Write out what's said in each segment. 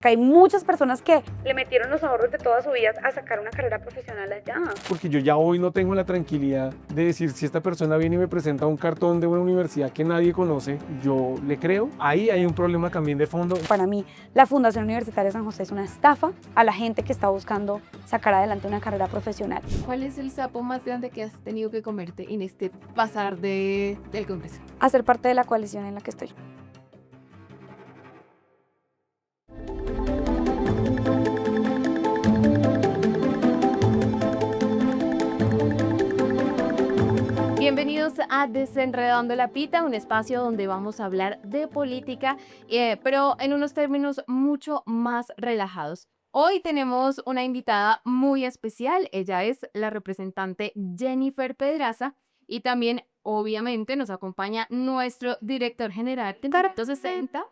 Hay muchas personas que le metieron los ahorros de toda su vida a sacar una carrera profesional allá. Porque yo ya hoy no tengo la tranquilidad de decir, si esta persona viene y me presenta un cartón de una universidad que nadie conoce, yo le creo. Ahí hay un problema también de fondo. Para mí, la Fundación Universitaria San José es una estafa a la gente que está buscando sacar adelante una carrera profesional. ¿Cuál es el sapo más grande que has tenido que comerte en este pasar del Congreso? Hacer parte de la coalición en la que estoy. Bienvenidos a Desenredando la Pita, un espacio donde vamos a hablar de política, pero en unos términos mucho más relajados. Hoy tenemos una invitada muy especial, ella es la representante Jennifer Pedraza y también obviamente nos acompaña nuestro director general de 60,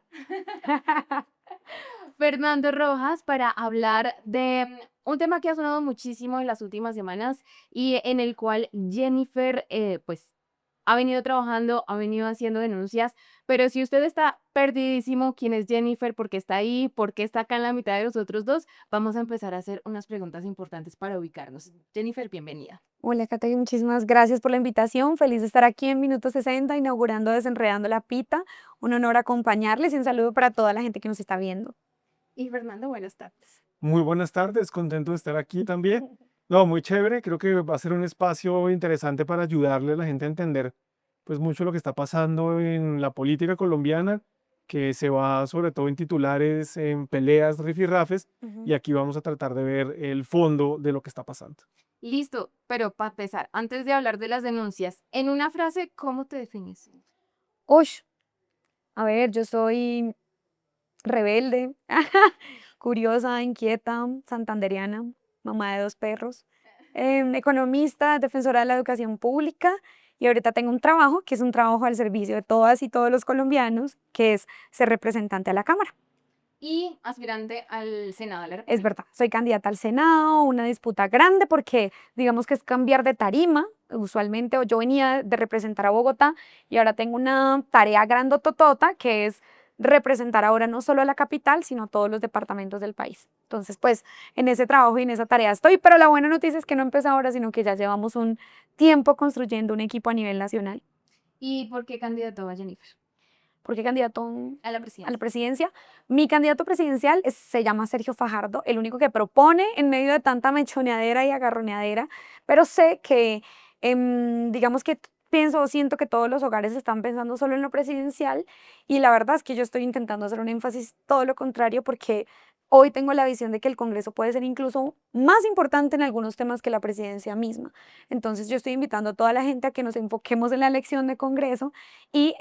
Fernando Rojas, para hablar de un tema que ha sonado muchísimo en las últimas semanas y en el cual Jennifer pues ha venido trabajando, ha venido haciendo denuncias, pero si usted está perdidísimo quién es Jennifer, por qué está ahí, por qué está acá en la mitad de los otros dos, vamos a empezar a hacer unas preguntas importantes para ubicarnos. Jennifer, bienvenida. Hola, Kate, muchísimas gracias por la invitación. Feliz de estar aquí en Minuto 60, inaugurando Desenredando la Pita. Un honor acompañarles y un saludo para toda la gente que nos está viendo. Y Fernando, buenas tardes. Muy buenas tardes, contento de estar aquí también. No, muy chévere, creo que va a ser un espacio interesante para ayudarle a la gente a entender pues mucho lo que está pasando en la política colombiana, que se va sobre todo en titulares, en peleas, rifirrafes, y aquí vamos a tratar de ver el fondo de lo que está pasando. Listo, pero para empezar, antes de hablar de las denuncias, en una frase, ¿cómo te defines? Ush, a ver, yo soy rebelde, curiosa, inquieta, santandereana, mamá de 2 perros, economista, defensora de la educación pública, y ahorita tengo un trabajo que es un trabajo al servicio de todas y todos los colombianos, que es ser representante a la Cámara. Y aspirante al Senado de la República. Es verdad, soy candidata al Senado, una disputa grande porque digamos que es cambiar de tarima. Usualmente yo venía de representar a Bogotá y ahora tengo una tarea grandototota que es representar ahora no solo a la capital, sino a todos los departamentos del país. Entonces, pues en ese trabajo y en esa tarea estoy, pero la buena noticia es que no empecé ahora, sino que ya llevamos un tiempo construyendo un equipo a nivel nacional. ¿Y por qué candidato a Jennifer? ¿Por qué candidato A la a presidencia. la presidencia? Mi candidato presidencial se llama Sergio Fajardo, el único que propone en medio de tanta mechoneadera y agarroneadera, pero sé que, digamos que pienso o siento que todos los hogares están pensando solo en lo presidencial y la verdad es que yo estoy intentando hacer un énfasis todo lo contrario porque hoy tengo la visión de que el Congreso puede ser incluso más importante en algunos temas que la presidencia misma. Entonces yo estoy invitando a toda la gente a que nos enfoquemos en la elección de Congreso y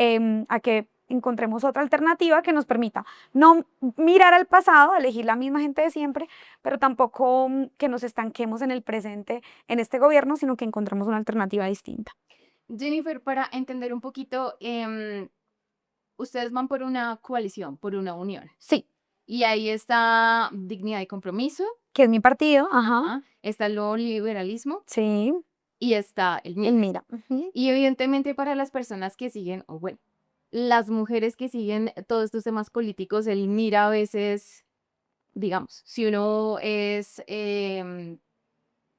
a que encontremos otra alternativa que nos permita no mirar al pasado, elegir la misma gente de siempre, pero tampoco que nos estanquemos en el presente en este gobierno, sino que encontremos una alternativa distinta. Jennifer, para entender un poquito, ustedes van por una coalición, por una unión. Sí, Y ahí está Dignidad y Compromiso, que es mi partido, ajá, está el nuevo liberalismo sí, y está el el MIR. Mira. Ujú. Y evidentemente para las personas que siguen, o bueno, las mujeres que siguen todos estos temas políticos, el MIR a veces, digamos, si uno es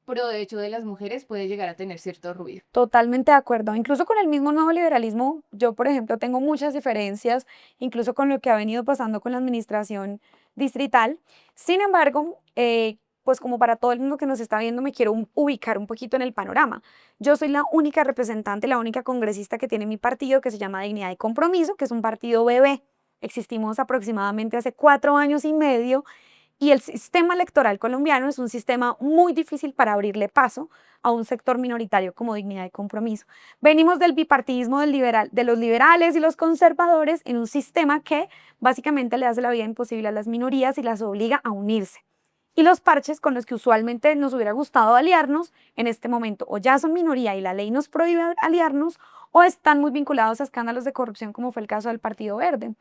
pro derecho de las mujeres, puede llegar a tener cierto ruido. Totalmente de acuerdo. Incluso con el mismo nuevo liberalismo, yo, por ejemplo, tengo muchas diferencias, incluso con lo que ha venido pasando con la administración distrital. Sin embargo, pues como para todo el mundo que nos está viendo, me quiero ubicar un poquito en el panorama. Yo soy la única representante, la única congresista que tiene mi partido, que se llama Dignidad y Compromiso, que es un partido bebé. Existimos aproximadamente hace 4 años y medio. Y el sistema electoral colombiano es un sistema muy difícil para abrirle paso a un sector minoritario como Dignidad y Compromiso. Venimos del bipartidismo de los liberales y los conservadores en un sistema que básicamente le hace la vida imposible a las minorías y las obliga a unirse. Y los parches con los que usualmente nos hubiera gustado aliarnos, en este momento o ya son minoría y la ley nos prohíbe aliarnos, o están muy vinculados a escándalos de corrupción como fue el caso del Partido Verde.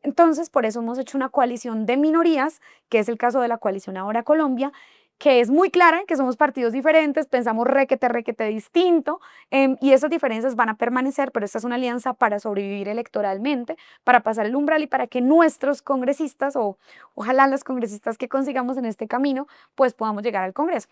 Entonces, por eso hemos hecho una coalición de minorías, que es el caso de la coalición Ahora Colombia, que es muy clara, que somos partidos diferentes, pensamos requete distinto, y esas diferencias van a permanecer, pero esta es una alianza para sobrevivir electoralmente, para pasar el umbral y para que nuestros congresistas, o ojalá los congresistas que consigamos en este camino, pues podamos llegar al Congreso.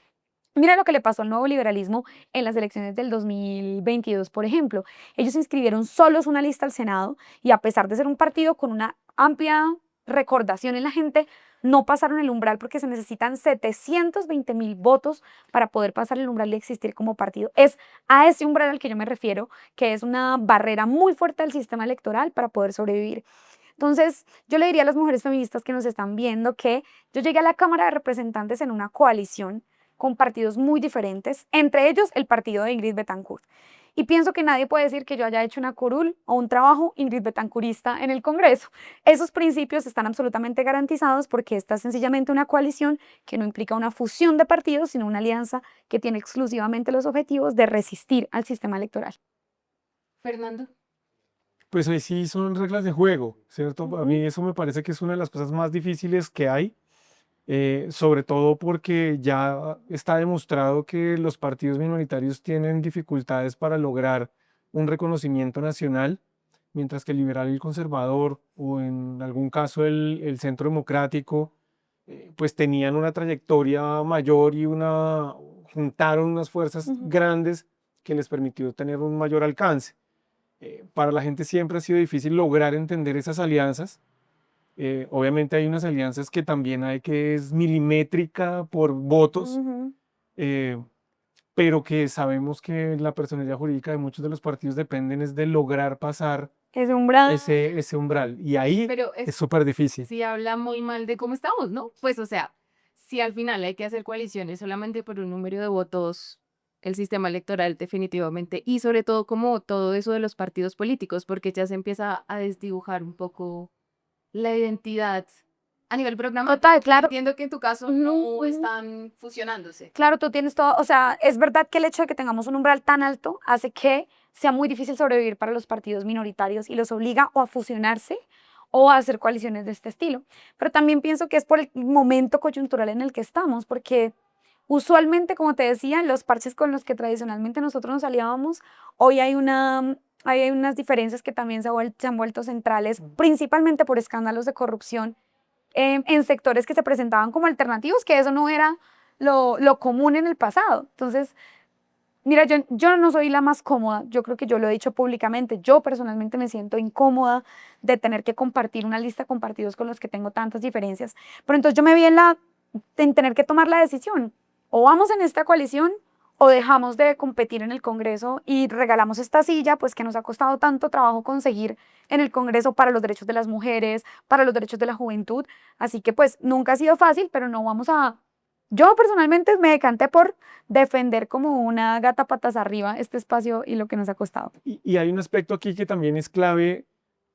Mira lo que le pasó al nuevo liberalismo en las elecciones del 2022, por ejemplo. Ellos inscribieron solos una lista al Senado y a pesar de ser un partido con una amplia recordación en la gente, no pasaron el umbral porque se necesitan 720.000 votos para poder pasar el umbral y existir como partido. Es a ese umbral al que yo me refiero, que es una barrera muy fuerte del sistema electoral para poder sobrevivir. Entonces, yo le diría a las mujeres feministas que nos están viendo que yo llegué a la Cámara de Representantes en una coalición con partidos muy diferentes, entre ellos el partido de Ingrid Betancourt. Y pienso que nadie puede decir que yo haya hecho una curul o un trabajo Ingrid Betancourtista en el Congreso. Esos principios están absolutamente garantizados porque esta es sencillamente una coalición que no implica una fusión de partidos, sino una alianza que tiene exclusivamente los objetivos de resistir al sistema electoral. Fernando. Pues ahí sí son reglas de juego, ¿cierto? A mí eso me parece que es una de las cosas más difíciles que hay, sobre todo porque ya está demostrado que los partidos minoritarios tienen dificultades para lograr un reconocimiento nacional, mientras que el liberal y el conservador, o en algún caso el centro democrático, pues tenían una trayectoria mayor y juntaron unas fuerzas grandes que les permitió tener un mayor alcance. Para la gente siempre ha sido difícil lograr entender esas alianzas. Obviamente hay unas alianzas que también hay que es milimétrica por votos, pero que sabemos que la personalidad jurídica de muchos de los partidos dependen es de lograr pasar Ese umbral. ese umbral. Y ahí Pero es súper difícil. sí habla muy mal de cómo estamos, ¿no? Pues, o sea, si al final hay que hacer coaliciones solamente por un número de votos, el sistema electoral definitivamente, y sobre todo como todo eso de los partidos políticos, porque ya se empieza a desdibujar un poco la identidad a nivel programático. Total, claro. Entiendo que en tu caso no están fusionándose. Claro, tú tienes todo, o sea, es verdad que el hecho de que tengamos un umbral tan alto hace que sea muy difícil sobrevivir para los partidos minoritarios y los obliga o a fusionarse o a hacer coaliciones de este estilo. Pero también pienso que es por el momento coyuntural en el que estamos, porque usualmente, como te decía, los parches con los que tradicionalmente nosotros nos aliábamos, hoy hay unas diferencias que también se han vuelto centrales, principalmente por escándalos de corrupción en sectores que se presentaban como alternativos, que eso no era lo común en el pasado. Entonces, mira, yo no soy la más cómoda, yo creo que yo lo he dicho públicamente, yo personalmente me siento incómoda de tener que compartir una lista con partidos con los que tengo tantas diferencias, pero entonces yo me vi en tener que tomar la decisión, o vamos en esta coalición o dejamos de competir en el Congreso y regalamos esta silla, pues que nos ha costado tanto trabajo conseguir en el Congreso para los derechos de las mujeres, para los derechos de la juventud, así que pues nunca ha sido fácil, pero no vamos a... Yo personalmente me decanté por defender como una gata patas arriba este espacio y lo que nos ha costado. Y hay un aspecto aquí que también es clave.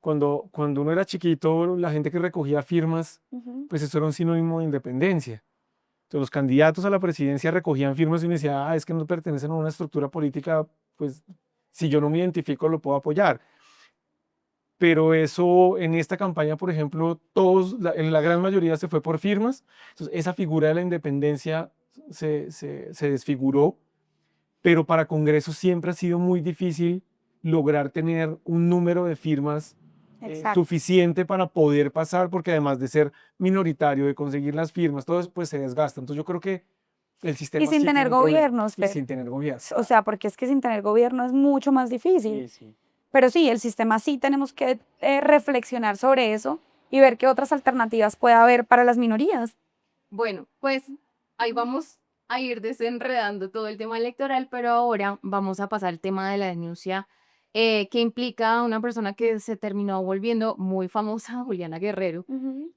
Cuando uno era chiquito, la gente que recogía firmas, pues eso era un sinónimo de independencia. Entonces, los candidatos a la presidencia recogían firmas y uno decía, es que no pertenecen a una estructura política, pues si yo no me identifico lo puedo apoyar. Pero eso en esta campaña, por ejemplo, en la gran mayoría se fue por firmas. Entonces, esa figura de la independencia se desfiguró, pero para Congreso siempre ha sido muy difícil lograr tener un número de firmas suficiente para poder pasar, porque además de ser minoritario, de conseguir las firmas, todo eso pues se desgasta. Entonces yo creo que el sistema... Y sin tener gobiernos, y sin tener gobierno. o sea, porque es que sin tener gobierno es mucho más difícil. Sí. Pero sí, el sistema sí tenemos que reflexionar sobre eso y ver qué otras alternativas puede haber para las minorías. Bueno, pues ahí vamos a ir desenredando todo el tema electoral, pero ahora vamos a pasar al tema de la denuncia que implica a una persona que se terminó volviendo muy famosa, Juliana Guerrero,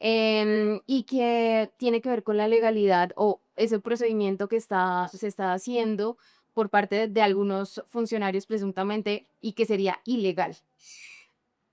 y que tiene que ver con la legalidad o ese procedimiento que se está haciendo por parte de algunos funcionarios presuntamente y que sería ilegal.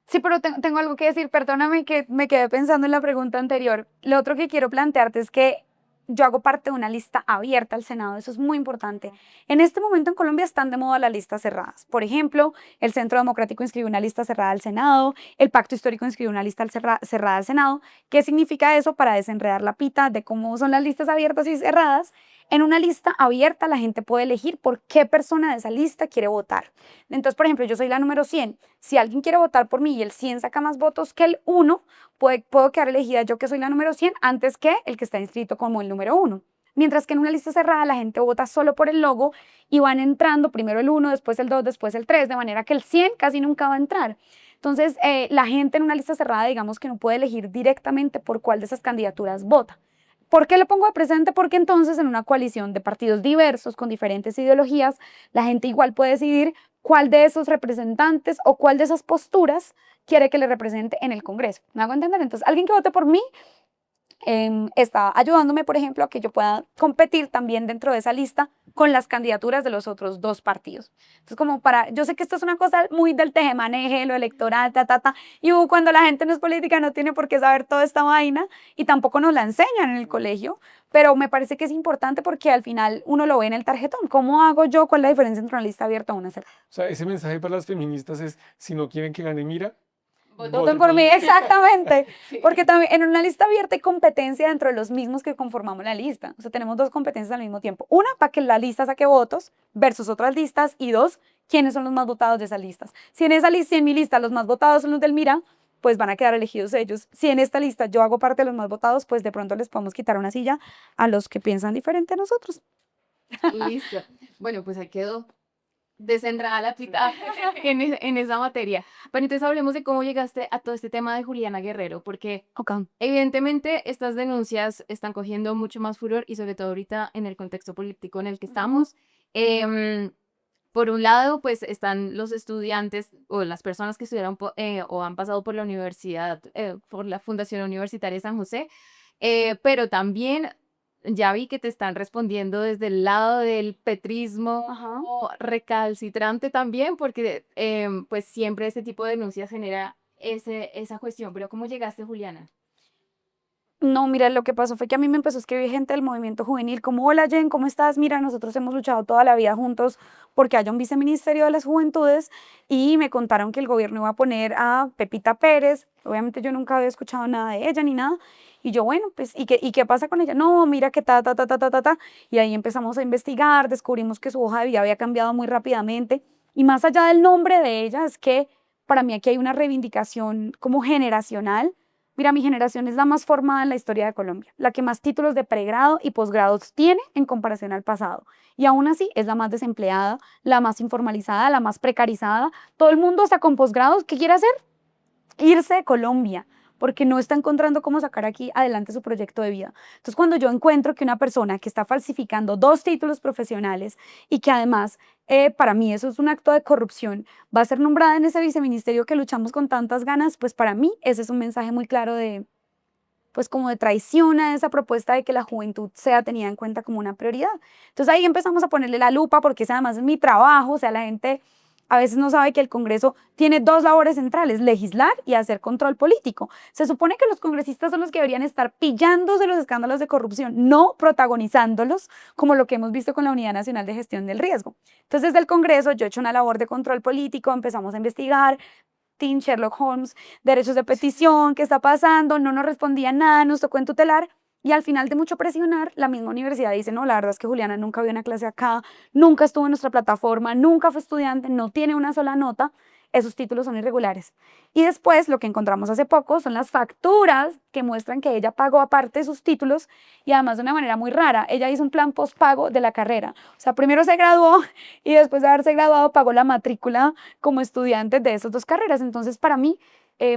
Sí, pero tengo algo que decir, perdóname que me quedé pensando en la pregunta anterior. Lo otro que quiero plantearte es que yo hago parte de una lista abierta al Senado, eso es muy importante. En este momento en Colombia están de moda las listas cerradas. Por ejemplo, el Centro Democrático inscribió una lista cerrada al Senado, el Pacto Histórico inscribió una lista cerrada al Senado. ¿Qué significa eso para desenredar la pita de cómo son las listas abiertas y cerradas? En una lista abierta la gente puede elegir por qué persona de esa lista quiere votar. Entonces, por ejemplo, yo soy la número 100. Si alguien quiere votar por mí y el 100 saca más votos que el 1, puedo quedar elegida yo que soy la número 100 antes que el que está inscrito como el número 1. Mientras que en una lista cerrada la gente vota solo por el logo y van entrando primero el 1, después el 2, después el 3, de manera que el 100 casi nunca va a entrar. Entonces, la gente en una lista cerrada, digamos que no puede elegir directamente por cuál de esas candidaturas vota. ¿Por qué lo pongo de presente? Porque entonces en una coalición de partidos diversos, con diferentes ideologías, la gente igual puede decidir cuál de esos representantes o cuál de esas posturas quiere que le represente en el Congreso. ¿Me hago entender? Entonces, alguien que vote por mí está ayudándome, por ejemplo, a que yo pueda competir también dentro de esa lista con las candidaturas de los otros dos partidos. Entonces, yo sé que esto es una cosa muy del tejemaneje, lo electoral, y cuando la gente no es política no tiene por qué saber toda esta vaina y tampoco nos la enseñan en el colegio, pero me parece que es importante porque al final uno lo ve en el tarjetón. ¿Cómo hago yo? ¿Cuál es la diferencia entre una lista abierta y una cerrada? O sea, ese mensaje para las feministas es, si no quieren que gane Mira, Voten por mí, exactamente, porque también en una lista abierta hay competencia dentro de los mismos que conformamos la lista. O sea, tenemos dos competencias al mismo tiempo. Una, para que la lista saque votos versus otras listas, y dos, quiénes son los más votados de esas listas. Si en mi lista los más votados son los del Mira, pues van a quedar elegidos ellos. Si en esta lista yo hago parte de los más votados, pues de pronto les podemos quitar una silla a los que piensan diferente a nosotros. Listo. Bueno, pues ahí quedó desenredada la pita en esa materia. Pero entonces hablemos de cómo llegaste a todo este tema de Juliana Guerrero, porque Ok. evidentemente estas denuncias están cogiendo mucho más furor y sobre todo ahorita en el contexto político en el que estamos. Por un lado, pues están los estudiantes o las personas que estudiaron o han pasado por la universidad, por la Fundación Universitaria San José, pero también ya vi que te están respondiendo desde el lado del petrismo Ajá. recalcitrante también, porque pues siempre este tipo de denuncias genera esa cuestión. Pero ¿cómo llegaste, Juliana? No, mira, lo que pasó fue que a mí me empezó a escribir gente del movimiento juvenil, como, hola Jen, ¿cómo estás? Mira, nosotros hemos luchado toda la vida juntos porque haya un viceministerio de las juventudes y me contaron que el gobierno iba a poner a Pepita Pérez. Obviamente yo nunca había escuchado nada de ella ni nada. Y yo, bueno, pues, ¿y qué pasa con ella? No, mira que ta. Y ahí empezamos a investigar, descubrimos que su hoja de vida había cambiado muy rápidamente. Y más allá del nombre de ella, es que para mí aquí hay una reivindicación como generacional. Mira, mi generación es la más formada en la historia de Colombia, la que más títulos de pregrado y posgrados tiene en comparación al pasado. Y aún así es la más desempleada, la más informalizada, la más precarizada. Todo el mundo está con posgrados. ¿Qué quiere hacer? Irse de Colombia, porque no está encontrando cómo sacar aquí adelante su proyecto de vida. Entonces, cuando yo encuentro que una persona que está falsificando 2 títulos profesionales y que además, para mí eso es un acto de corrupción, va a ser nombrada en ese viceministerio que luchamos con tantas ganas, pues para mí ese es un mensaje muy claro de, pues como de traición a esa propuesta de que la juventud sea tenida en cuenta como una prioridad. Entonces ahí empezamos a ponerle la lupa porque ese además es mi trabajo, o sea, la gente a veces no sabe que el Congreso tiene 2 labores centrales, legislar y hacer control político. Se supone que los congresistas son los que deberían estar pillándose los escándalos de corrupción, no protagonizándolos como lo que hemos visto con la Unidad Nacional de Gestión del Riesgo. Entonces desde el Congreso yo he hecho una labor de control político, empezamos a investigar, Teen Sherlock Holmes, derechos de petición, ¿qué está pasando? No nos respondían nada, nos tocó entutelar y al final de mucho presionar, la misma universidad dice, no, la verdad es que Juliana nunca vio una clase acá, nunca estuvo en nuestra plataforma, nunca fue estudiante, no tiene una sola nota, esos títulos son irregulares. Y después lo que encontramos hace poco son las facturas que muestran que ella pagó aparte sus títulos y además de una manera muy rara. Ella hizo un plan postpago de la carrera. O sea, primero se graduó y después de haberse graduado pagó la matrícula como estudiante de esas 2 carreras. Entonces, para mí,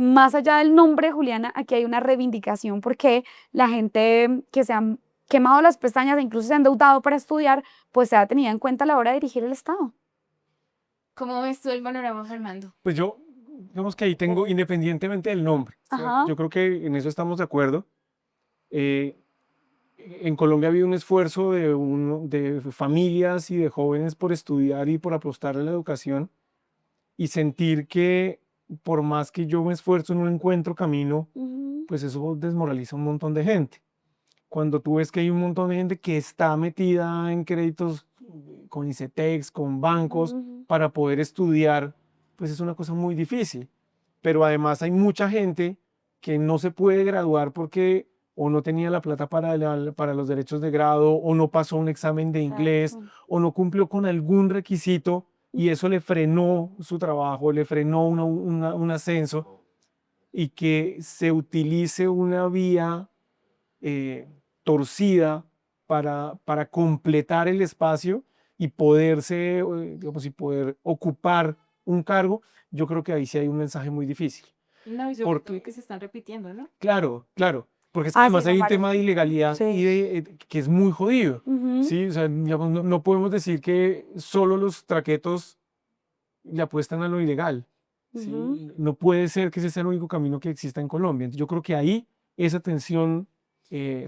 más allá del nombre, Juliana, aquí hay una reivindicación porque la gente que se han quemado las pestañas e incluso se han endeudado para estudiar, pues se ha tenido en cuenta a la hora de dirigir el Estado. ¿Cómo ves tú el panorama, Fernando? pues yo, digamos que ahí tengo, independientemente del nombre, ¿cierto? Ajá. Yo creo que en eso estamos de acuerdo. Eh, en Colombia ha habido un esfuerzo de familias y de jóvenes por estudiar y por apostar a la educación y sentir que por más que yo me esfuerzo no encuentro camino, Ujú, pues eso desmoraliza a un montón de gente. Cuando tú ves que hay un montón de gente que está metida en créditos con ICETEX, con bancos, ujú. para poder estudiar, pues es una cosa muy difícil. Pero además hay mucha gente que no se puede graduar porque o no tenía la plata para los derechos de grado, o no pasó un examen de inglés, Exacto. o no cumplió con algún requisito y eso le frenó su trabajo, le frenó un ascenso, y que se utilice una vía eh, torcida para completar el espacio y poderse, digamos, y poder ocupar un cargo, yo creo que ahí sí hay un mensaje muy difícil. No, y sobre Por, todo que se están repitiendo, ¿no? claro, claro, porque es que Ah, sí, además eso hay un parece. tema de ilegalidad y Sí. que es muy jodido, Ujú, ¿sí? O sea, digamos, no podemos decir que solo los traquetos le apuestan a lo ilegal, ujú. ¿sí? No puede ser que ese sea el único camino que exista en Colombia. Entonces, yo creo que ahí esa tensión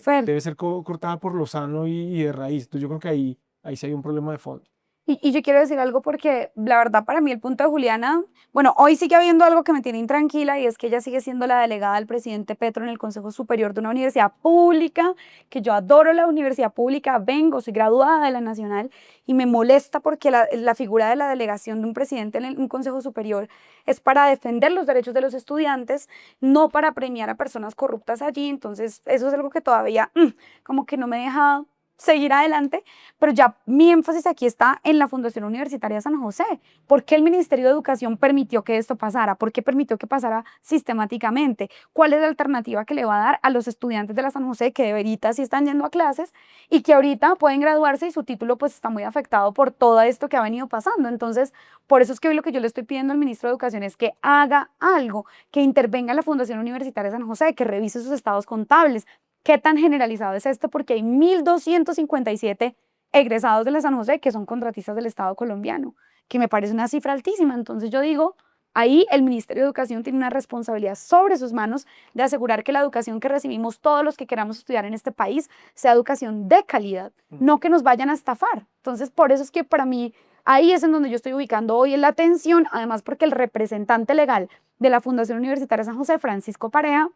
Fer, debe ser cortada por lo sano y de raíz. Entonces, yo creo que ahí sí hay un problema de fondo. y yo quiero decir algo porque la verdad para mí el punto de Juliana, bueno, hoy sigue habiendo algo que me tiene intranquila y es que ella sigue siendo la delegada del presidente Petro en el Consejo Superior de una universidad pública, que yo adoro la universidad pública, vengo, soy graduada de la Nacional y me molesta porque la figura de la delegación de un presidente en un Consejo Superior es para defender los derechos de los estudiantes, no para premiar a personas corruptas allí, entonces eso es algo que todavía como que no me deja seguir adelante, pero ya mi énfasis aquí está en la Fundación Universitaria San José. ¿Por qué el Ministerio de Educación permitió que esto pasara? ¿Por qué permitió que pasara sistemáticamente? ¿Cuál es la alternativa que le va a dar a los estudiantes de la San José que de veritas sí están yendo a clases y que ahorita pueden graduarse y su título pues está muy afectado por todo esto que ha venido pasando? Entonces, por eso es que hoy lo que yo le estoy pidiendo al ministro de Educación es que haga algo, que intervenga en la Fundación Universitaria San José, que revise sus estados contables. ¿Qué tan generalizado es esto? Porque hay 1.257 egresados de la San José que son contratistas del Estado colombiano, que me parece una cifra altísima. Entonces yo digo, ahí el Ministerio de Educación tiene una responsabilidad sobre sus manos de asegurar que la educación que recibimos todos los que queramos estudiar en este país sea educación de calidad, no que nos vayan a estafar. Entonces por eso es que para mí ahí es en donde yo estoy ubicando hoy la atención, además porque el representante legal de la Fundación Universitaria San José, Francisco Parea,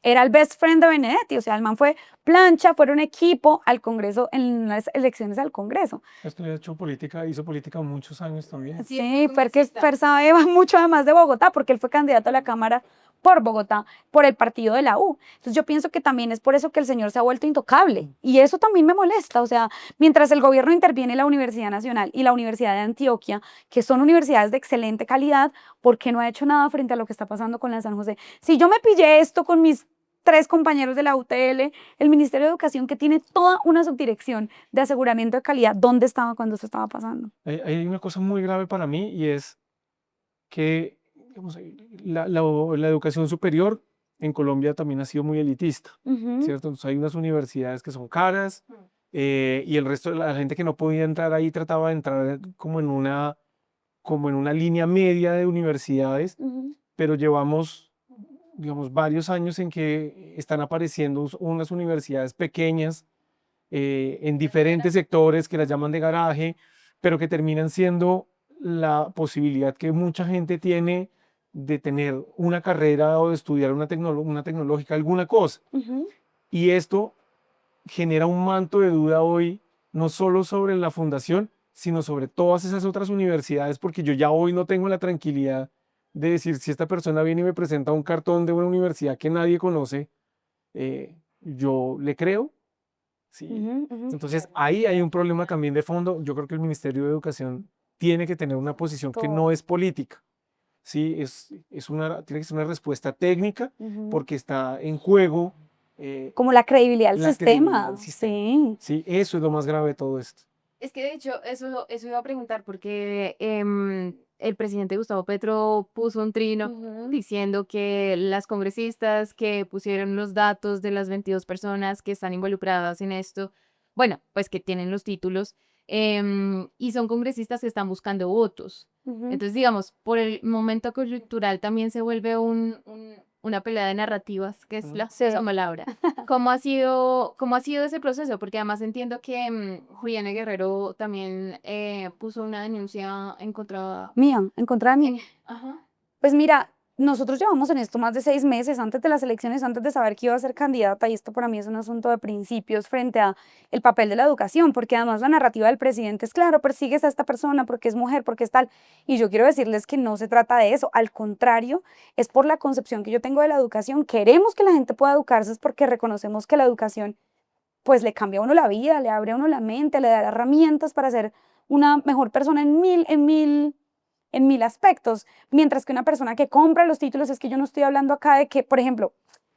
era el best friend de Benedetti, o sea, el man fue plancha, fueron equipo al Congreso, en las elecciones al Congreso. Esto ha hecho política, hizo política muchos años también. Sí, Sí, fue Fer, que congresista. Fer sabe mucho además de Bogotá, porque él fue candidato a la Cámara por Bogotá, por el partido de la U. Entonces yo pienso que también es por eso que el señor se ha vuelto intocable. Y eso también me molesta. O sea, mientras el gobierno interviene la Universidad Nacional y la Universidad de Antioquia, que son universidades de excelente calidad, ¿por qué no ha hecho nada frente a lo que está pasando con la San José? Si yo me pillé esto con mis 3 compañeros de la UTL, el Ministerio de Educación, que tiene toda una subdirección de aseguramiento de calidad, ¿dónde estaba cuando eso estaba pasando? Hay una cosa muy grave para mí y es que digamos, la educación superior en Colombia también ha sido muy elitista, Ujú, ¿cierto? Entonces hay unas universidades que son caras y el resto de la gente que no podía entrar ahí trataba de entrar como en una línea media de universidades, ujú. pero llevamos, digamos, varios años en que están apareciendo unas universidades pequeñas en diferentes sectores que las llaman de garaje, pero que terminan siendo la posibilidad que mucha gente tiene de tener una carrera o de estudiar una tecnológica, alguna cosa. Ujú. Y esto genera un manto de duda hoy, no solo sobre la fundación, sino sobre todas esas otras universidades, porque yo ya hoy no tengo la tranquilidad de decir, si esta persona viene y me presenta un cartón de una universidad que nadie conoce, yo le creo. Sí. Ujú, ujú. Entonces ahí hay un problema también de fondo. Yo creo que el Ministerio de Educación tiene que tener una posición que no Todo. es política. Sí, tiene que ser una respuesta técnica Ujú. porque está en juego eh, Como la credibilidad del la credibilidad sistema, del sistema. sí. Sí, eso es lo más grave de todo esto. Es que de hecho, eso iba a preguntar porque el presidente Gustavo Petro puso un trino Ujú. diciendo que las congresistas que pusieron los datos de las 22 personas que están involucradas en esto, bueno, pues que tienen los títulos, y son congresistas que están buscando votos. Ujú. Entonces, digamos, por el momento coyuntural también se vuelve una pelea de narrativas, que es la Sí. palabra. Cómo ha sido ese proceso? Porque además entiendo que Juliana Guerrero también puso una denuncia en contra... Mía, en contra de mí. Ajá. Pues mira, nosotros llevamos en esto más de 6 meses antes de las elecciones, antes de saber que iba a ser candidata, y esto para mí es un asunto de principios frente a el papel de la educación, porque además la narrativa del presidente es, claro, persigues a esta persona porque es mujer, porque es tal, y yo quiero decirles que no se trata de eso, al contrario, es por la concepción que yo tengo de la educación. Queremos que la gente pueda educarse, es porque reconocemos que la educación pues le cambia a uno la vida, le abre a uno la mente, le da herramientas para ser una mejor persona en mil aspectos, mientras que una persona que compra los títulos, es que yo no estoy hablando acá de que, por ejemplo,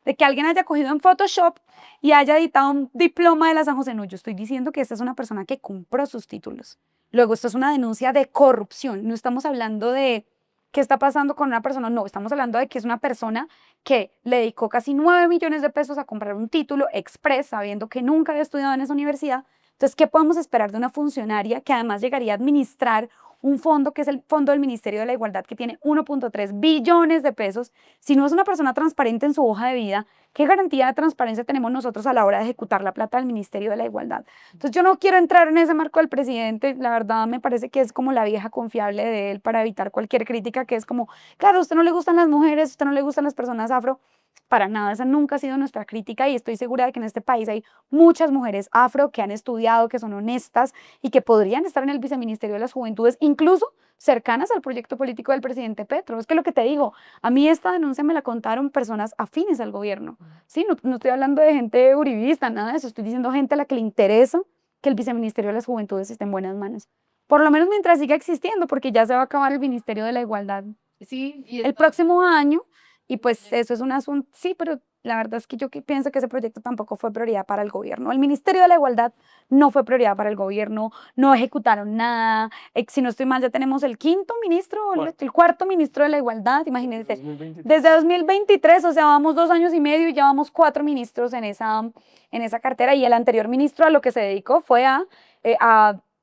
de que alguien haya cogido en Photoshop y haya editado un diploma de la San José. No, yo estoy diciendo que esta es una persona que compró sus títulos. Luego, esto es una denuncia de corrupción. No estamos hablando de qué está pasando con una persona, no, estamos hablando de que es una persona que le dedicó casi 9 millones de pesos a comprar un título express, sabiendo que nunca había estudiado en esa universidad. Entonces, ¿qué podemos esperar de una funcionaria que además llegaría a administrar un fondo que es el Fondo del Ministerio de la Igualdad, que tiene 1.3 billones de pesos? Si no es una persona transparente en su hoja de vida, ¿qué garantía de transparencia tenemos nosotros a la hora de ejecutar la plata del Ministerio de la Igualdad? Entonces yo no quiero entrar en ese marco del presidente, la verdad me parece que es como la vieja confiable de él para evitar cualquier crítica, que es como, claro, a usted no le gustan las mujeres, a usted no le gustan las personas afro. Para nada, esa nunca ha sido nuestra crítica, y estoy segura de que en este país hay muchas mujeres afro que han estudiado, que son honestas y que podrían estar en el Viceministerio de las Juventudes, incluso cercanas al proyecto político del presidente Petro. Es que lo que te digo, a mí esta denuncia me la contaron personas afines al gobierno. Sí, no, no estoy hablando de gente uribista, nada de eso, estoy diciendo gente a la que le interesa que el Viceministerio de las Juventudes esté en buenas manos. Por lo menos mientras siga existiendo, porque ya se va a acabar el Ministerio de la Igualdad Sí, y el próximo año, y pues eso es un asunto, sí, pero la verdad es que yo pienso que ese proyecto tampoco fue prioridad para el gobierno. El Ministerio de la Igualdad no fue prioridad para el gobierno, no ejecutaron nada. Si no estoy mal, ya tenemos el quinto ministro, el cuarto ministro de la Igualdad, imagínense. 2023. Desde 2023, o sea, vamos 2 años y medio y ya vamos 4 ministros en esa cartera, y el anterior ministro a lo que se dedicó fue a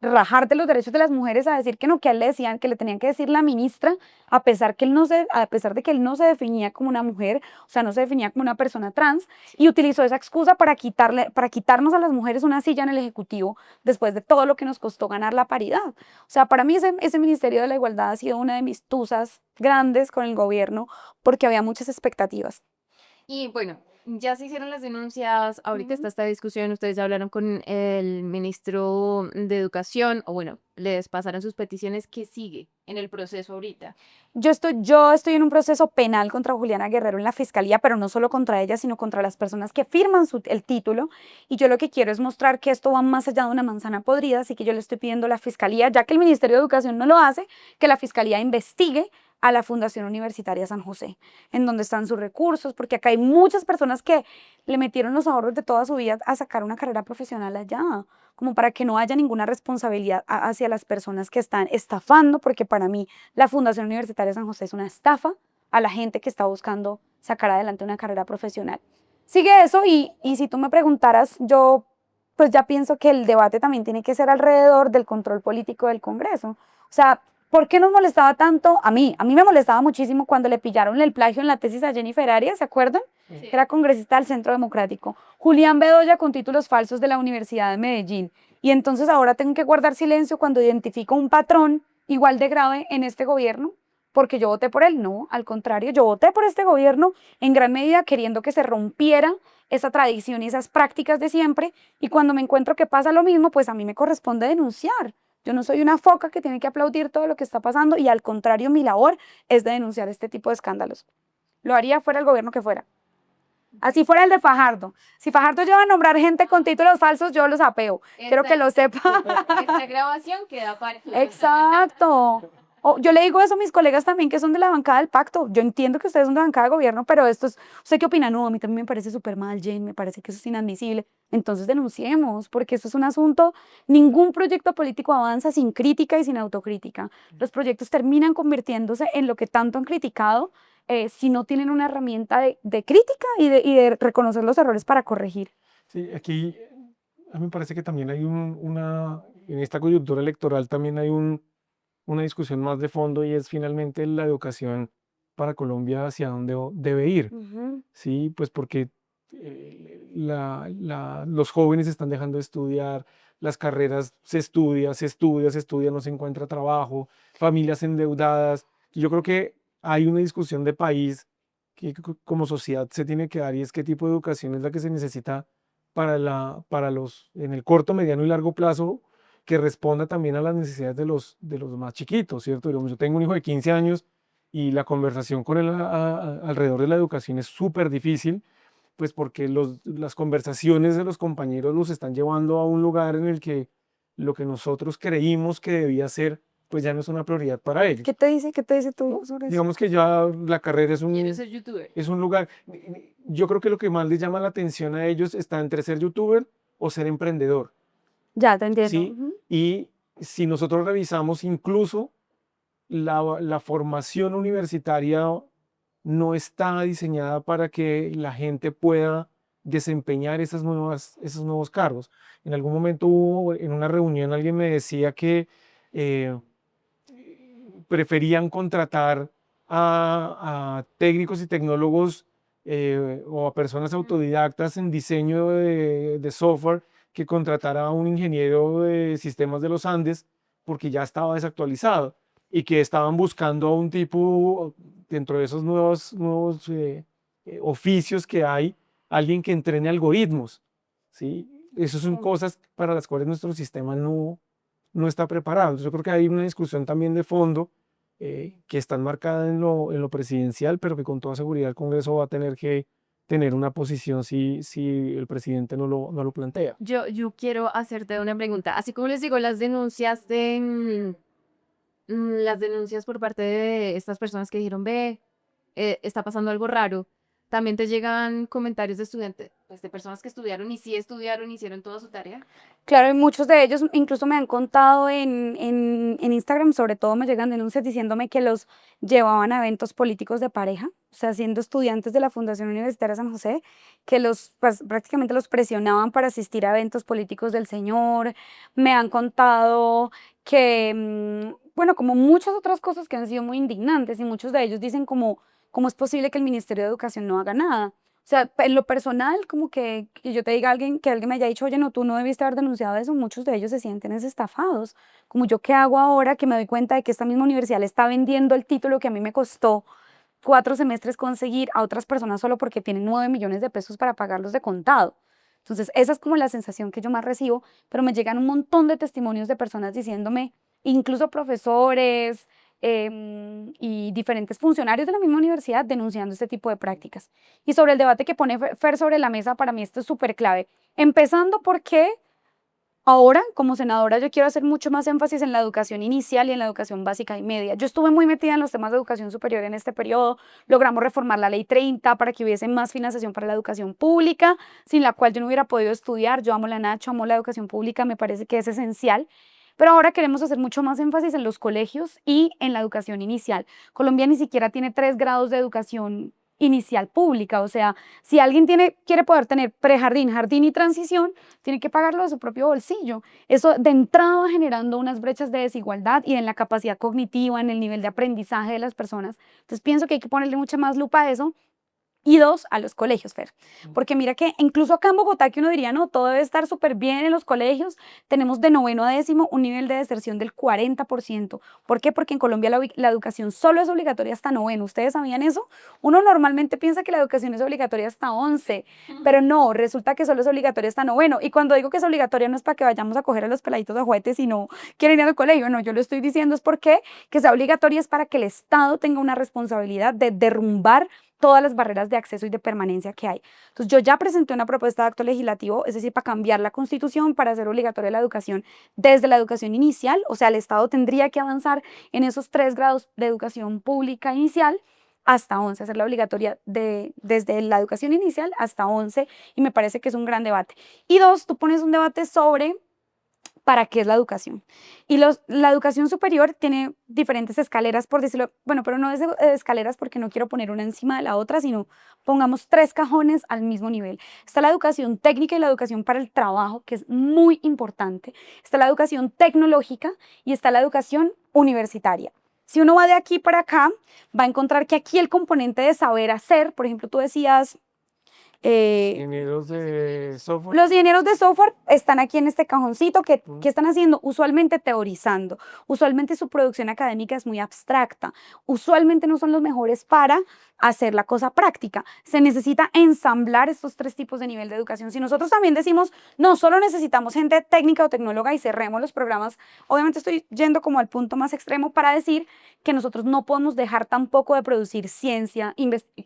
rajar de los derechos de las mujeres, a decir que no, que a él le decían, que le tenían que decir la ministra, a pesar de que él no se definía como una mujer, o sea, no se definía como una persona trans, y utilizó esa excusa para quitarnos a las mujeres una silla en el Ejecutivo después de todo lo que nos costó ganar la paridad. O sea, para mí ese Ministerio de la Igualdad ha sido una de mis tusas grandes con el gobierno, porque había muchas expectativas. Y bueno, ya se hicieron las denuncias, ahorita está esta discusión, ustedes ya hablaron con el ministro de Educación, o bueno, les pasaron sus peticiones. ¿Qué sigue en el proceso ahorita? Yo estoy en un proceso penal contra Juliana Guerrero en la fiscalía, pero no solo contra ella, sino contra las personas que firman el título. Y yo lo que quiero es mostrar que esto va más allá de una manzana podrida, así que yo le estoy pidiendo a la fiscalía, ya que el Ministerio de Educación no lo hace, que la fiscalía investigue a la Fundación Universitaria San José, en donde están sus recursos, porque acá hay muchas personas que le metieron los ahorros de toda su vida a sacar una carrera profesional allá, como para que no haya ninguna responsabilidad hacia las personas que están estafando, porque para mí la Fundación Universitaria San José es una estafa a la gente que está buscando sacar adelante una carrera profesional. Sigue eso, y si tú me preguntaras, yo pues ya pienso que el debate también tiene que ser alrededor del control político del Congreso. O sea, ¿por qué nos molestaba tanto? A mí me molestaba muchísimo cuando le pillaron el plagio en la tesis a Jennifer Arias, ¿se acuerdan? Sí. Era congresista del Centro Democrático. Julián Bedoya con títulos falsos de la Universidad de Medellín. Y entonces ahora tengo que guardar silencio cuando identifico un patrón igual de grave en este gobierno, porque yo voté por él. No, al contrario, yo voté por este gobierno en gran medida queriendo que se rompiera esa tradición y esas prácticas de siempre, y cuando me encuentro que pasa lo mismo, pues a mí me corresponde denunciar. Yo no soy una foca que tiene que aplaudir todo lo que está pasando, y al contrario, mi labor es de denunciar este tipo de escándalos. Lo haría fuera el gobierno que fuera. Así fuera el de Fajardo. Si Fajardo lleva a nombrar gente con títulos falsos, yo los apeo. Quiero que lo sepa. Esta grabación queda para... Exacto. Yo le digo eso a mis colegas también que son de la bancada del pacto. Yo entiendo que ustedes son de la bancada de gobierno, pero esto es, ¿usted qué opina? No, a mí también me parece súper mal, Jane, me parece que eso es inadmisible. Entonces denunciemos, porque esto es un asunto, ningún proyecto político avanza sin crítica y sin autocrítica. Los proyectos terminan convirtiéndose en lo que tanto han criticado, si no tienen una herramienta de crítica y de reconocer los errores para corregir. Sí, aquí a mí me parece que también hay en esta coyuntura electoral también hay una discusión más de fondo, y es finalmente la educación para Colombia hacia dónde debe ir. Ujú. Sí, pues porque los jóvenes están dejando de estudiar, las carreras se estudia, no se encuentra trabajo, familias endeudadas. Y yo creo que hay una discusión de país que como sociedad se tiene que dar y es qué tipo de educación es la que se necesita para los, en el corto, mediano y largo plazo, que responda también a las necesidades de los más chiquitos, ¿cierto? Digamos, yo tengo un hijo de 15 años y la conversación con él alrededor de la educación es súper difícil, pues porque las conversaciones de los compañeros nos están llevando a un lugar en el que lo que nosotros creímos que debía ser, pues ya no es una prioridad para ellos. ¿Qué te dice tú sobre eso? Digamos que ya la carrera Quiero ser youtuber. es un lugar. Yo creo que lo que más les llama la atención a ellos está entre ser youtuber o ser emprendedor, Ya, te entiendo. ¿sí? Y si nosotros revisamos incluso la formación universitaria no está diseñada para que la gente pueda desempeñar esos nuevos cargos. En algún momento en una reunión alguien me decía que eh, preferían contratar a técnicos y tecnólogos o a personas autodidactas en diseño de software que contratar a un ingeniero de sistemas de los Andes porque ya estaba desactualizado y que estaban buscando a un tipo dentro de esos nuevos oficios que hay, alguien que entrene algoritmos, ¿sí? Esas son cosas para las cuales nuestro sistema no está preparado. Entonces, yo creo que hay una discusión también de fondo que está enmarcada en lo presidencial, pero que con toda seguridad el Congreso va a tener que tener una posición si el presidente no lo plantea. Yo quiero hacerte una pregunta. Así como les digo, las denuncias por parte de estas personas que dijeron, ve, está pasando algo raro. También te llegan comentarios de estudiantes, pues de personas que estudiaron y sí estudiaron, hicieron toda su tarea. Claro, y muchos de ellos incluso me han contado en Instagram, sobre todo me llegan denuncias diciéndome que los llevaban a eventos políticos de pareja, o sea, siendo estudiantes de la Fundación Universitaria San José, que pues, prácticamente los presionaban para asistir a eventos políticos del señor. Me han contado que, bueno, como muchas otras cosas que han sido muy indignantes y muchos de ellos dicen como, ¿cómo es posible que el Ministerio de Educación no haga nada? O sea, en lo personal, como que yo te diga a alguien, que alguien me haya dicho, oye, no, tú no debiste haber denunciado eso, muchos de ellos se sienten estafados. Como yo, ¿qué hago ahora que me doy cuenta de que esta misma universidad le está vendiendo el título que a mí me costó 4 semestres conseguir a otras personas solo porque tienen 9 millones de pesos para pagarlos de contado? Entonces, esa es como la sensación que yo más recibo, pero me llegan un montón de testimonios de personas diciéndome, incluso profesores y diferentes funcionarios de la misma universidad denunciando este tipo de prácticas. Y sobre el debate que pone Fer sobre la mesa, para mí esto es súper clave. Empezando porque ahora, como senadora, yo quiero hacer mucho más énfasis en la educación inicial y en la educación básica y media. Yo estuve muy metida en los temas de educación superior en este periodo. Logramos reformar la Ley 30 para que hubiese más financiación para la educación pública, sin la cual yo no hubiera podido estudiar. Yo amo la Nacho, amo la educación pública, me parece que es esencial. Pero ahora queremos hacer mucho más énfasis en los colegios y en la educación inicial. Colombia ni siquiera tiene 3 grados de educación inicial pública, o sea, si alguien quiere poder tener prejardín, jardín y transición, tiene que pagarlo de su propio bolsillo. Eso de entrada va generando unas brechas de desigualdad y en la capacidad cognitiva, en el nivel de aprendizaje de las personas. Entonces pienso que hay que ponerle mucha más lupa a eso. Y 2, a los colegios, Fer. Porque mira que incluso acá en Bogotá, que uno diría, no, todo debe estar súper bien en los colegios, tenemos de noveno a décimo un nivel de deserción del 40%. ¿Por qué? Porque en Colombia la educación solo es obligatoria hasta noveno. ¿Ustedes sabían eso? Uno normalmente piensa que la educación es obligatoria hasta 11, pero no, resulta que solo es obligatoria hasta noveno. Y cuando digo que es obligatoria no es para que vayamos a coger a los peladitos a juguetes y no quieren ir al colegio, no, yo lo estoy diciendo es porque que sea obligatoria es para que el Estado tenga una responsabilidad de derrumbar todas las barreras de acceso y de permanencia que hay. Entonces, yo ya presenté una propuesta de acto legislativo, es decir, para cambiar la Constitución, para hacer obligatoria la educación desde la educación inicial, o sea, el Estado tendría que avanzar en esos 3 grados de educación pública inicial hasta 11, hacerla obligatoria desde la educación inicial hasta 11, y me parece que es un gran debate. Y 2, tú pones un debate sobre para qué es la educación. Y la educación superior tiene diferentes escaleras, por decirlo, bueno, pero no es escaleras porque no quiero poner una encima de la otra, sino pongamos 3 cajones al mismo nivel. Está la educación técnica y la educación para el trabajo, que es muy importante. Está la educación tecnológica y está la educación universitaria. Si uno va de aquí para acá, va a encontrar que aquí el componente de saber hacer, por ejemplo, tú decías Ingenieros de software. Los ingenieros de software están aquí en este cajoncito. ¿Qué Mm. están haciendo? Usualmente teorizando. Usualmente su producción académica es muy abstracta. Usualmente no son los mejores para hacer la cosa práctica. Se necesita ensamblar estos tres tipos de nivel de educación. Si nosotros también decimos, no, solo necesitamos gente técnica o tecnóloga y cerremos los programas, obviamente estoy yendo como al punto más extremo para decir que nosotros no podemos dejar tampoco de producir ciencia,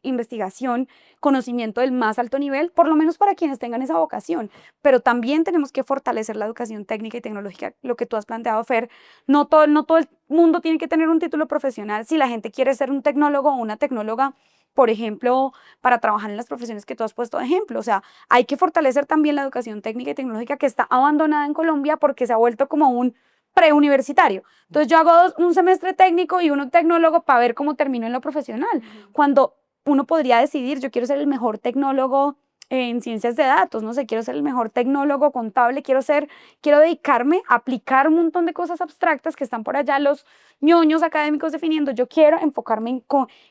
investigación, conocimiento del más alto nivel, por lo menos para quienes tengan esa vocación. Pero también tenemos que fortalecer la educación técnica y tecnológica, lo que tú has planteado, Fer. No todo el mundo tiene que tener un título profesional. Si la gente quiere ser un tecnólogo o una tecnóloga, por ejemplo, para trabajar en las profesiones que tú has puesto de ejemplo. O sea, hay que fortalecer también la educación técnica y tecnológica que está abandonada en Colombia porque se ha vuelto como un preuniversitario. Entonces yo hago un semestre técnico y uno tecnólogo para ver cómo termino en lo profesional. Cuando uno podría decidir, yo quiero ser el mejor tecnólogo en ciencias de datos, no sé, quiero ser el mejor tecnólogo contable, quiero dedicarme a aplicar un montón de cosas abstractas que están por allá los ñoños académicos definiendo. Yo quiero enfocarme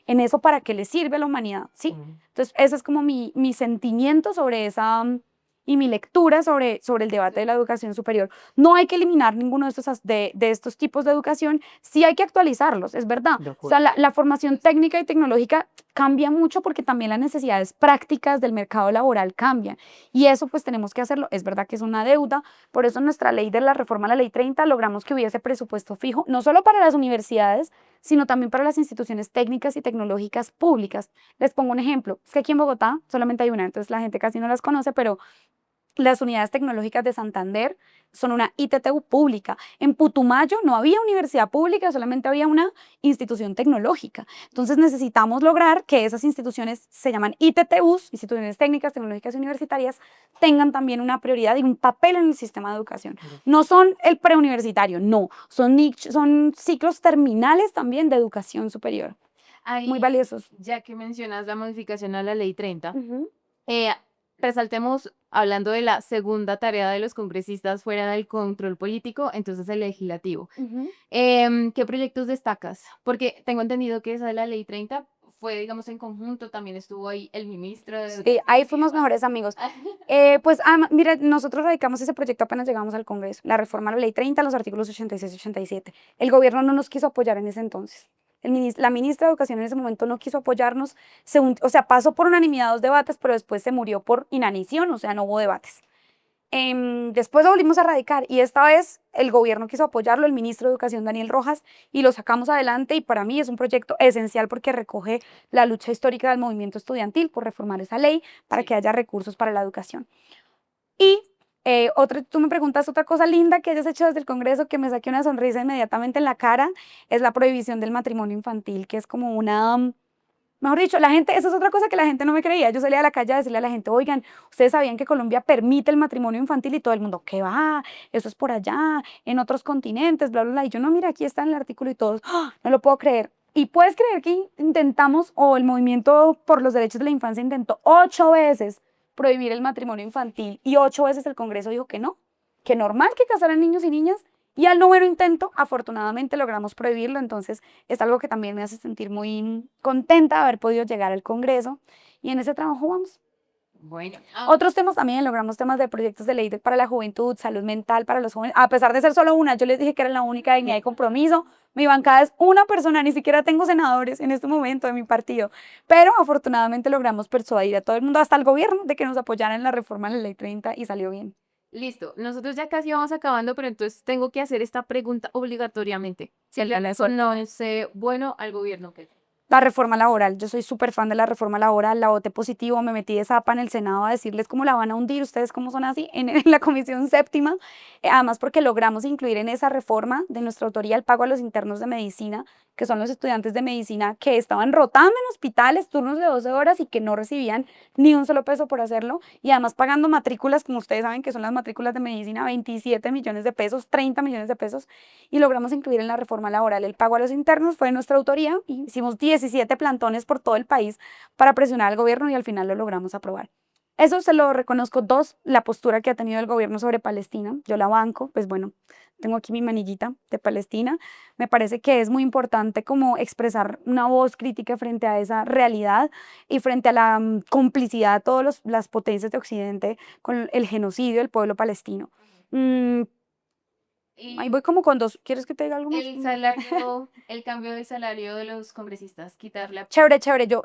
en eso para que le sirve a la humanidad, ¿sí? Entonces, ese es como mi sentimiento sobre esa y mi lectura sobre el debate de la educación superior. No hay que eliminar ninguno de estos tipos de educación, sí hay que actualizarlos, es verdad. De O sea, acuerdo. la formación técnica y tecnológica cambia mucho porque también las necesidades prácticas del mercado laboral cambian. Y eso pues tenemos que hacerlo. Es verdad que es una deuda, por eso en nuestra ley de la reforma a la ley 30 logramos que hubiese presupuesto fijo, no solo para las universidades, sino también para las instituciones técnicas y tecnológicas públicas. Les pongo un ejemplo, es que aquí en Bogotá solamente hay una, entonces la gente casi no las conoce, pero las unidades tecnológicas de Santander son una ITTU pública. En Putumayo no había universidad pública, solamente había una institución tecnológica. Entonces necesitamos lograr que esas instituciones se llaman ITTUs, instituciones técnicas, tecnológicas y universitarias, tengan también una prioridad y un papel en el sistema de educación. No son el preuniversitario, no, son ciclos terminales también de educación superior, muy Ahí, valiosos. ya que mencionas la modificación a la ley 30, Ujú. resaltemos, hablando de la segunda tarea de los congresistas fuera del control político, entonces el legislativo. Ujú. ¿Qué proyectos destacas? Porque tengo entendido que esa de la ley 30 fue, digamos, en conjunto, también estuvo ahí el ministro de Sí, ahí fuimos mejores amigos. Pues, mira, nosotros radicamos ese proyecto apenas llegamos al Congreso, la reforma a la Ley 30, los artículos 86 y 87. El gobierno no nos quiso apoyar en ese entonces. La ministra de Educación en ese momento no quiso apoyarnos, o sea, pasó por unanimidad 2 debates, pero después se murió por inanición, o sea, no hubo debates. Después lo volvimos a radicar y esta vez el gobierno quiso apoyarlo, el ministro de Educación Daniel Rojas, y lo sacamos adelante y para mí es un proyecto esencial porque recoge la lucha histórica del movimiento estudiantil por reformar esa ley para que haya recursos para la educación. Y tú me preguntas otra cosa linda que hayas hecho desde el Congreso que me saque una sonrisa inmediatamente en la cara, es la prohibición del matrimonio infantil, que es como mejor dicho, eso es otra cosa que la gente no me creía. Yo salía a la calle a decirle a la gente, oigan, ustedes sabían que Colombia permite el matrimonio infantil y todo el mundo, ¿qué va? Eso es por allá, en otros continentes, bla, bla, bla. Y yo, no, mira, aquí está en el artículo y todos, "Ah, no lo puedo creer". Y puedes creer que intentamos, o el movimiento por los derechos de la infancia intentó 8 veces prohibir el matrimonio infantil y 8 veces el Congreso dijo que normal que casaran niños y niñas. Y al noveno intento, afortunadamente logramos prohibirlo, entonces es algo que también me hace sentir muy contenta de haber podido llegar al Congreso y en ese trabajo vamos. Bueno, Otros temas también, logramos temas de proyectos de ley para la juventud, salud mental para los jóvenes, a pesar de ser solo una, yo les dije que era la única dignidad y compromiso, mi bancada es una persona, ni siquiera tengo senadores en este momento de mi partido, pero afortunadamente logramos persuadir a todo el mundo, hasta el gobierno, de que nos apoyaran en la reforma de la ley 30 y salió bien. listo. Nosotros ya casi vamos acabando, pero entonces tengo que hacer esta pregunta obligatoriamente. Sí, ¿Qué le conoce bueno al gobierno? La reforma laboral, yo soy súper fan de la reforma laboral, la voté positivo, me metí de zapa en el Senado a decirles cómo la van a hundir, ustedes cómo son así, en la comisión séptima, además porque logramos incluir en esa reforma de nuestra autoría el pago a los internos de medicina, que son los estudiantes de medicina que estaban rotando en hospitales, turnos de 12 horas y que no recibían ni un solo peso por hacerlo, y además pagando matrículas, como ustedes saben que son las matrículas de medicina, 27 millones de pesos, 30 millones de pesos, y logramos incluir en la reforma laboral el pago a los internos, fue de nuestra autoría, y hicimos 17 plantones por todo el país para presionar al gobierno y al final lo logramos aprobar. Eso se lo reconozco. 2, la postura que ha tenido el gobierno sobre Palestina, yo la banco, pues bueno, tengo aquí mi manillita de Palestina. Me parece que es muy importante como expresar una voz crítica frente a esa realidad y frente a la complicidad de todas las potencias de Occidente con el genocidio del pueblo palestino. Mm, ahí Y voy como con dos. ¿Quieres que te diga algo más? el salario, el cambio de salario de los congresistas, quitarle. Chévere, chévere. Yo,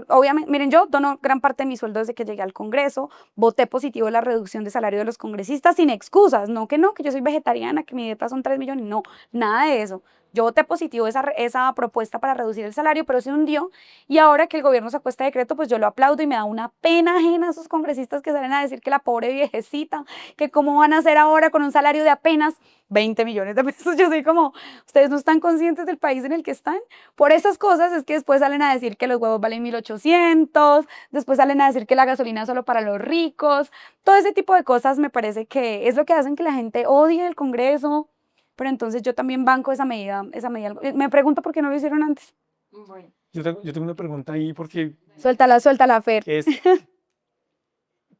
obviamente, miren, yo dono gran parte de mi sueldo desde que llegué al Congreso. Voté positivo la reducción de salario de los congresistas sin excusas. No, que yo soy vegetariana, que mi dieta son 3 millones. No, nada de eso. Yo voté positivo esa propuesta para reducir el salario, pero se hundió. Y ahora que el gobierno sacó este decreto, pues yo lo aplaudo y me da una pena ajena a esos congresistas que salen a decir que la pobre viejecita, que cómo van a hacer ahora con un salario de apenas 20 millones de pesos. Yo soy como, ustedes no están conscientes del país en el que están. Por esas cosas es que después salen a decir que los huevos valen 1.800, después salen a decir que la gasolina es solo para los ricos. Todo ese tipo de cosas me parece que es lo que hacen que la gente odie el Congreso. Pero entonces yo también banco esa medida, esa medida. Me pregunto por qué no lo hicieron antes. Bueno, Yo tengo una pregunta ahí porque Suéltala, Fer. es,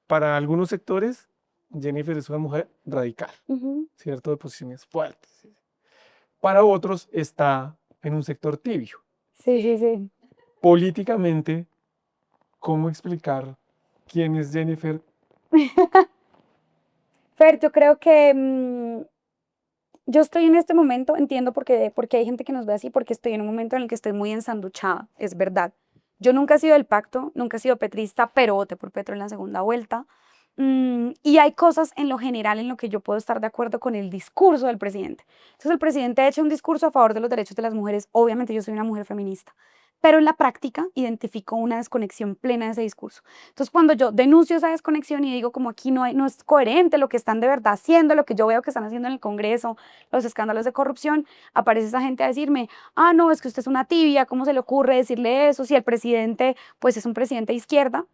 para algunos sectores, Jennifer es una mujer radical, Ujú. ¿cierto? De posiciones fuertes. Para otros está en un sector tibio. Sí. Políticamente, ¿cómo explicar quién es Jennifer? Fer, yo creo que yo estoy en este momento, entiendo por qué hay gente que nos ve así, porque estoy en un momento en el que estoy muy ensanduchada, es verdad. Yo nunca he sido del pacto, nunca he sido petrista, pero voté por Petro en la segunda vuelta. Y hay cosas en lo general en lo que yo puedo estar de acuerdo con el discurso del presidente. Entonces el presidente ha hecho un discurso a favor de los derechos de las mujeres. Obviamente yo soy una mujer feminista, pero en la práctica identifico una desconexión plena de ese discurso. Entonces cuando yo denuncio esa desconexión y digo como aquí no es coherente lo que están de verdad haciendo, lo que yo veo que están haciendo en el Congreso, los escándalos de corrupción, aparece esa gente a decirme, ah, no, es que usted es una tibia, ¿cómo se le ocurre decirle eso si el presidente pues es un presidente de izquierda?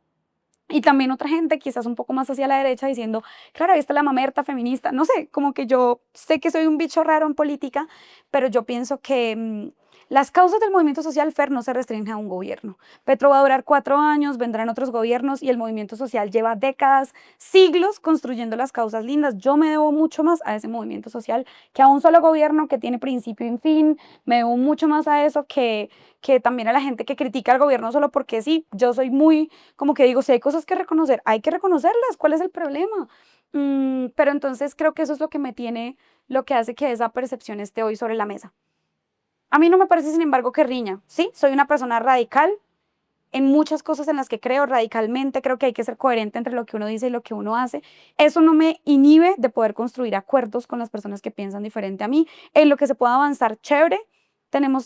Y también otra gente, quizás un poco más hacia la derecha, diciendo, claro, ahí está la mamerta feminista. No sé, como que yo sé que soy un bicho raro en política, pero yo pienso que las causas del movimiento social, Fer, no se restringen a un gobierno. Petro va a durar 4 años, vendrán otros gobiernos y el movimiento social lleva décadas, siglos construyendo las causas lindas. Yo me debo mucho más a ese movimiento social que a un solo gobierno que tiene principio y fin. Me debo mucho más a eso que también a la gente que critica al gobierno solo porque sí. Yo soy muy como que digo, si hay cosas que reconocer, hay que reconocerlas, ¿cuál es el problema? Pero entonces creo que eso es lo que me tiene, lo que hace que esa percepción esté hoy sobre la mesa. A mí no me parece, sin embargo, que riña, ¿sí? Soy una persona radical en muchas cosas en las que creo radicalmente, creo que hay que ser coherente entre lo que uno dice y lo que uno hace. Eso no me inhibe de poder construir acuerdos con las personas que piensan diferente a mí. En lo que se pueda avanzar, chévere.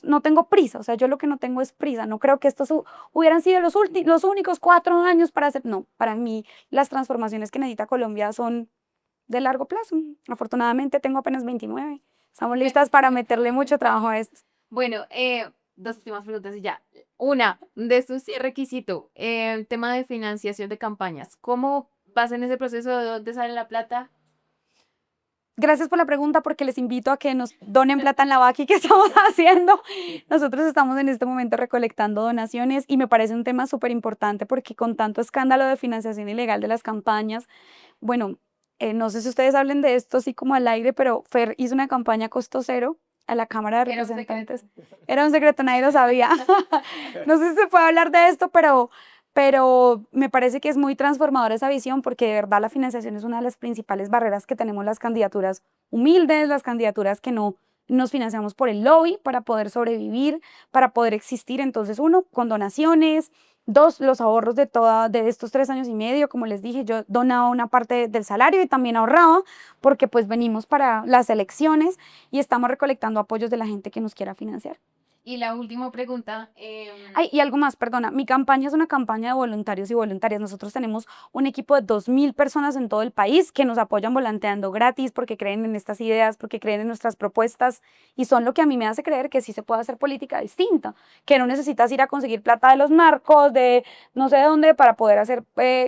No tengo prisa, o sea, yo lo que no tengo es prisa. No creo que estos hubieran sido los únicos 4 años para hacer. No, para mí las transformaciones que necesita Colombia son de largo plazo. Afortunadamente tengo apenas 29. Estamos listas para meterle mucho trabajo a esto. bueno, dos últimas preguntas y ya. Una, de estos sí requisito, el tema de financiación de campañas. ¿Cómo vas en ese proceso? ¿De dónde sale la plata? Gracias por la pregunta porque les invito a que nos donen plata en la Vaki que estamos haciendo. Nosotros estamos en este momento recolectando donaciones y me parece un tema súper importante porque con tanto escándalo de financiación ilegal de las campañas, bueno, no sé si ustedes hablen de esto así como al aire, pero Fer hizo una campaña a costo cero a la Cámara de Era un secreto. Representantes. Era un secreto, nadie lo sabía. No sé si se puede hablar de esto, pero me parece que es muy transformadora esa visión porque de verdad la financiación es una de las principales barreras que tenemos las candidaturas humildes, las candidaturas que no nos financiamos por el lobby para poder sobrevivir, para poder existir. Entonces, uno, con donaciones. Dos, los ahorros de estos 3 años y medio, como les dije, yo donaba una parte del salario y también ahorraba porque pues venimos para las elecciones y estamos recolectando apoyos de la gente que nos quiera financiar. Y la última pregunta, Ay, y algo más, perdona, mi campaña es una campaña de voluntarios y voluntarias. Nosotros tenemos un equipo de 2.000 personas en todo el país que nos apoyan volanteando gratis porque creen en estas ideas, porque creen en nuestras propuestas y son lo que a mí me hace creer que sí se puede hacer política distinta, que no necesitas ir a conseguir plata de los narcos, de no sé de dónde para poder hacer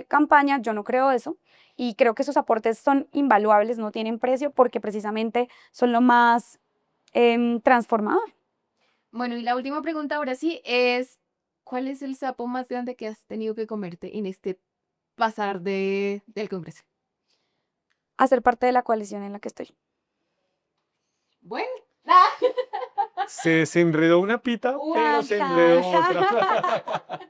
campaña. Yo no creo eso y creo que esos aportes son invaluables, no tienen precio porque precisamente son lo más transformador. bueno, y la última pregunta ahora sí es, ¿cuál es el sapo más grande que has tenido que comerte en este pasar del Congreso? Hacer parte de la coalición en la que estoy. Bueno. Se desenredó una pita, pero se enredó otra.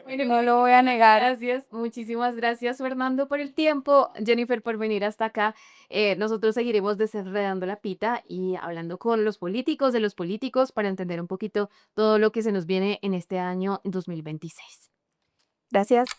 Bueno, no lo voy a negar, así es. Muchísimas gracias, Fernando, por el tiempo. Jennifer, por venir hasta acá. Nosotros seguiremos desenredando la pita y hablando con los políticos, de los políticos, para entender un poquito todo lo que se nos viene en este año 2026. Gracias.